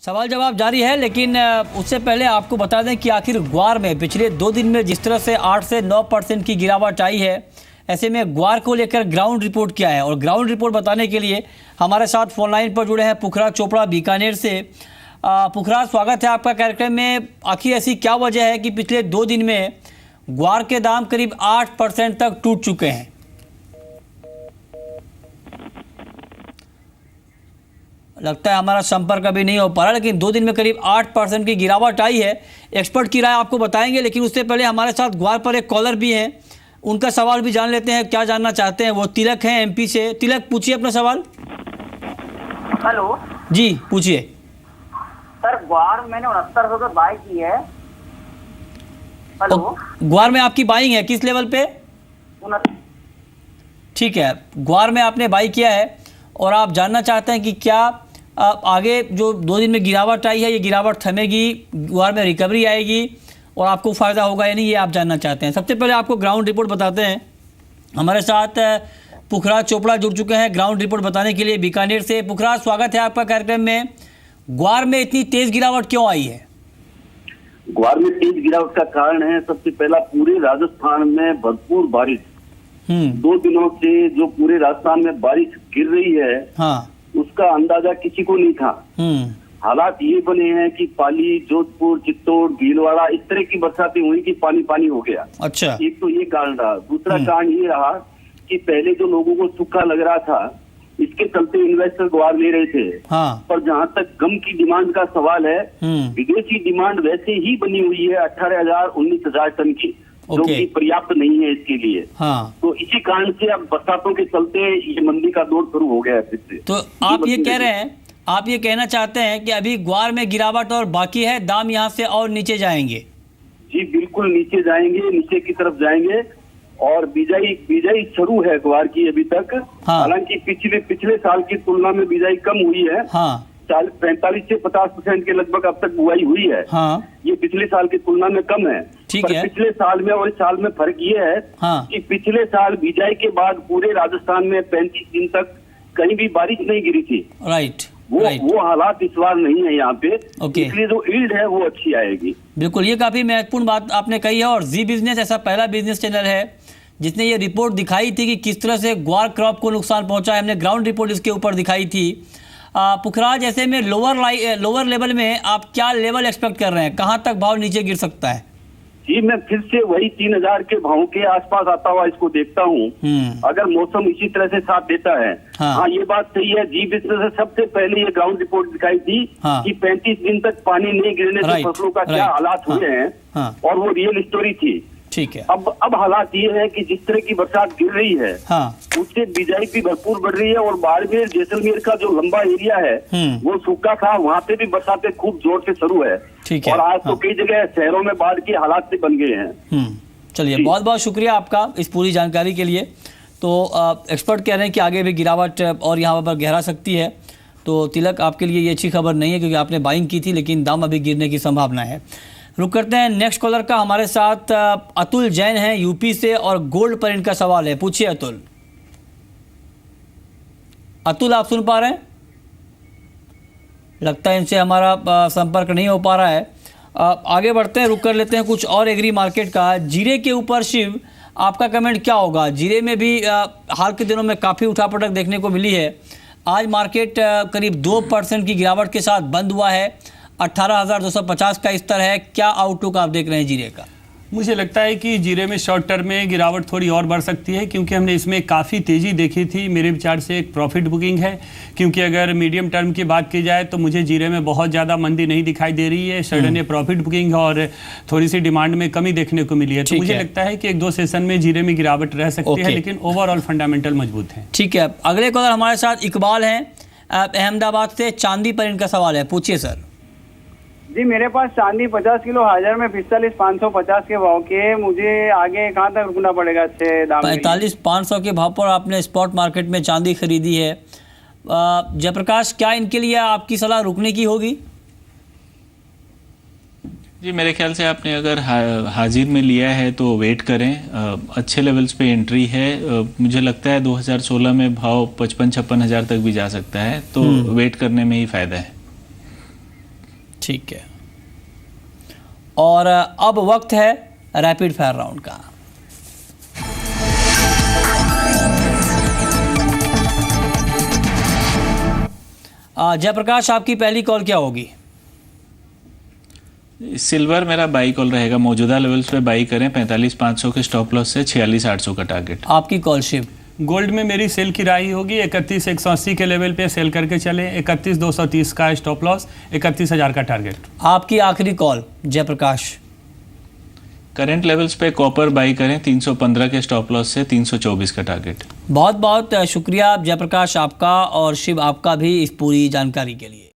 सवाल जवाब जारी है, लेकिन उससे पहले आपको बता दें कि आखिर ग्वार में पिछले 2 दिन में जिस तरह से 8 से 9% की गिरावट आई है, ऐसे में ग्वार को लेकर ग्राउंड रिपोर्ट क्या है, और ग्राउंड रिपोर्ट बताने के लिए हमारे साथ फोन लाइन पर जुड़े हैं पुखराज चोपड़ा बीकानेर से। पुखराज, स्वागत है आपका कार्यक्रम में। आखिर ऐसी क्या वजह है कि पिछले 2 दिन में ग्वार के दाम करीब 8% तक टूट चुके हैं? लगता है हमारा संपर्क अभी नहीं हो पा रहा, लेकिन 2 दिन में करीब 8% की गिरावट आई है। एक्सपर्ट की राय आपको बताएंगे, लेकिन उससे पहले हमारे साथ ग्वार पर एक कॉलर भी हैं, उनका सवाल भी जान लेते हैं। क्या जानना चाहते हैं वो? तिलक हैं एमपी से। तिलक, पूछिए अपना सवाल। हेलो जी, पूछिए सर। ग्वार मैंने 6900 पे बाय की है। हेलो, ग्वार में आपकी बाइंग है किस लेवल पे? 69। ठीक है, ग्वार में आपने बाई किया है और आप जानना चाहते हैं कि क्या आगे जो 2 दिन में गिरावट आई है, ये गिरावट थमेगी, ग्वार में रिकवरी आएगी और आपको फ़ायदा होगा या नहीं, ये आप जानना चाहते हैं। सबसे पहले आपको ग्राउंड रिपोर्ट बताते हैं। हमारे साथ पुखराज चोपड़ा जुड़ चुके हैं ग्राउंड रिपोर्ट बताने के लिए बीकानेर से। पुखराज, स्वागत है आपका कार्यक्रम में। ग्वार में इतनी तेज़ गिरावट क्यों आई है? ग्वार में तेज गिरावट का कारण है, सबसे पहला पूरे राजस्थान में भरपूर बारिश। 2 दिनों से जो पूरे राजस्थान में बारिश गिर रही है, हाँ, उसका अंदाजा किसी को नहीं था। हालात ये बने हैं कि पाली, जोधपुर, चित्तौड़, भीलवाड़ा इस तरह की बरसातें हुई कि पानी पानी हो गया। अच्छा। एक तो ये कारण रहा। दूसरा कारण ये रहा कि पहले जो लोगों को सूखा लग रहा था, इसके चलते इन्वेस्टर ग्वार ले रहे थे। हाँ। पर जहाँ तक गम की डिमांड का सवाल है, विदेशी डिमांड वैसे ही बनी हुई है 18,000 19,000 टन की, जो कि पर्याप्त नहीं है इसके लिए। हाँ। तो इसी कारण से अब बरसातों के चलते ये मंदी का दौर शुरू हो गया है फिर से। तो आप ये कह रहे हैं, आप ये कहना चाहते हैं कि अभी ग्वार में गिरावट और बाकी है, दाम यहाँ से और नीचे जाएंगे? जी बिल्कुल, नीचे जाएंगे, नीचे की तरफ जाएंगे। और बिजाई शुरू है ग्वार की अभी तक। हाँ। हालांकि पिछले साल की तुलना में बिजाई कम हुई है। हाँ। 45 से 50% के लगभग अब तक बुआई हुई है। हाँ। ये पिछले साल की तुलना में कम है। ठीक है। पिछले साल में और इस साल में फर्क ये है, हाँ, कि पिछले साल बिजाई के बाद पूरे राजस्थान में 35 दिन तक कहीं भी बारिश नहीं गिरी थी। राइट। वो हालात इस बार नहीं है यहाँ पे। ओके। इसलिए जो यील्ड है वो अच्छी आएगी। बिल्कुल, ये काफ़ी महत्वपूर्ण बात आपने कही है। और जी बिजनेस ऐसा पहला बिजनेस चैनल है जिसने ये रिपोर्ट दिखाई थी कि किस तरह से ग्वार क्रॉप को नुकसान पहुंचा है। हमने ग्राउंड रिपोर्ट इसके ऊपर दिखाई थी। पुखराज, ऐसे में लोअर लेवल में आप क्या लेवल एक्सपेक्ट कर रहे हैं? कहाँ तक भाव नीचे गिर सकता है? जी, मैं फिर से वही 3,000 के भाव के आसपास आता हुआ इसको देखता हूँ, अगर मौसम इसी तरह से साथ देता है। हाँ, ये बात सही है। जी बिजनेस से सबसे पहले ये ग्राउंड रिपोर्ट दिखाई थी कि 35 दिन तक पानी नहीं गिरने से फसलों का क्या हालात हुए हैं, और वो रियल स्टोरी थी। ठीक है। अब हालात ये है कि जिस तरह की बरसात गिर रही है, उससे बिजाई भी भरपूर बढ़ रही है। और बाड़मेर जैसलमेर का जो लंबा एरिया है वो सूखा था, वहाँ पे भी बरसातें खूब जोर से शुरू है। ठीक है। और आज तो कई जगह शहरों में बाढ़ के हालात से बन गए हैं। चलिए, बहुत बहुत शुक्रिया आपका इस पूरी जानकारी के लिए। तो एक्सपर्ट कह रहे हैं कि आगे भी गिरावट और यहाँ पर गहरा सकती है। तो तिलक, आपके लिए ये अच्छी खबर नहीं है क्योंकि आपने बाइंग की थी, लेकिन दाम अभी गिरने की संभावना है। रुक करते हैं नेक्स्ट कॉलर का। हमारे साथ अतुल जैन हैं यूपी से और गोल्ड पर इनका सवाल है। पूछिए अतुल। अतुल, आप सुन पा रहे हैं? लगता है इनसे हमारा संपर्क नहीं हो पा रहा है। आगे बढ़ते हैं, रुक कर लेते हैं कुछ और एग्री मार्केट का। जीरे के ऊपर शिव, आपका कमेंट क्या होगा? जीरे में भी हाल के दिनों में काफ़ी उठापटक देखने को मिली है। आज मार्केट करीब 2% की गिरावट के साथ बंद हुआ है। 18,250 का स्तर है। क्या आउटलुक आप देख रहे हैं जीरे का? मुझे लगता है कि जीरे में शॉर्ट टर्म में गिरावट थोड़ी और बढ़ सकती है, क्योंकि हमने इसमें काफ़ी तेज़ी देखी थी। मेरे विचार से एक प्रॉफिट बुकिंग है, क्योंकि अगर मीडियम टर्म की बात की जाए तो मुझे जीरे में बहुत ज़्यादा मंदी नहीं दिखाई दे रही है। सडन ये प्रॉफिट बुकिंग और थोड़ी सी डिमांड में कमी देखने को मिली है। तो मुझे लगता है कि 1-2 सेशन में जीरे में गिरावट रह सकती है, लेकिन ओवरऑल फंडामेंटल मजबूत है। ठीक है, अगले कॉलर हमारे साथ इकबाल हैं अहमदाबाद से। चांदी पर इनका सवाल है। पूछिए सर। जी, मेरे पास चांदी 50 किलो हाजिर में 45,550 के भाव के। मुझे आगे कहाँ तक रुकना पड़ेगा अच्छे दाम? 45,500 के भाव पर आपने स्पॉट मार्केट में चांदी खरीदी है। जयप्रकाश, क्या इनके लिए आपकी सलाह रुकने की होगी? जी, मेरे ख्याल से आपने अगर हाजिर में लिया है तो वेट करें। अच्छे लेवल्स पे एंट्री है। मुझे लगता है 2016 में भाव 55-56 हज़ार तक भी जा सकता है, तो वेट करने में ही फायदा है। ठीक है, और अब वक्त है रैपिड फायर राउंड का। जयप्रकाश, आपकी पहली कॉल क्या होगी? सिल्वर मेरा बाई कॉल रहेगा, मौजूदा लेवल्स पे बाई करें 45,500 के स्टॉप लॉस से 46,800 का टारगेट। आपकी कॉल शिव? गोल्ड में मेरी सेल की राय होगी 31,180 के लेवल पे सेल करके चले, 31,230 का स्टॉप लॉस, 31,000 का टारगेट। आपकी आखिरी कॉल जयप्रकाश? करंट लेवल्स पे कॉपर बाई करें 315 के स्टॉप लॉस से 324 का टारगेट। बहुत बहुत शुक्रिया जयप्रकाश आपका और शिव आपका भी इस पूरी जानकारी के लिए।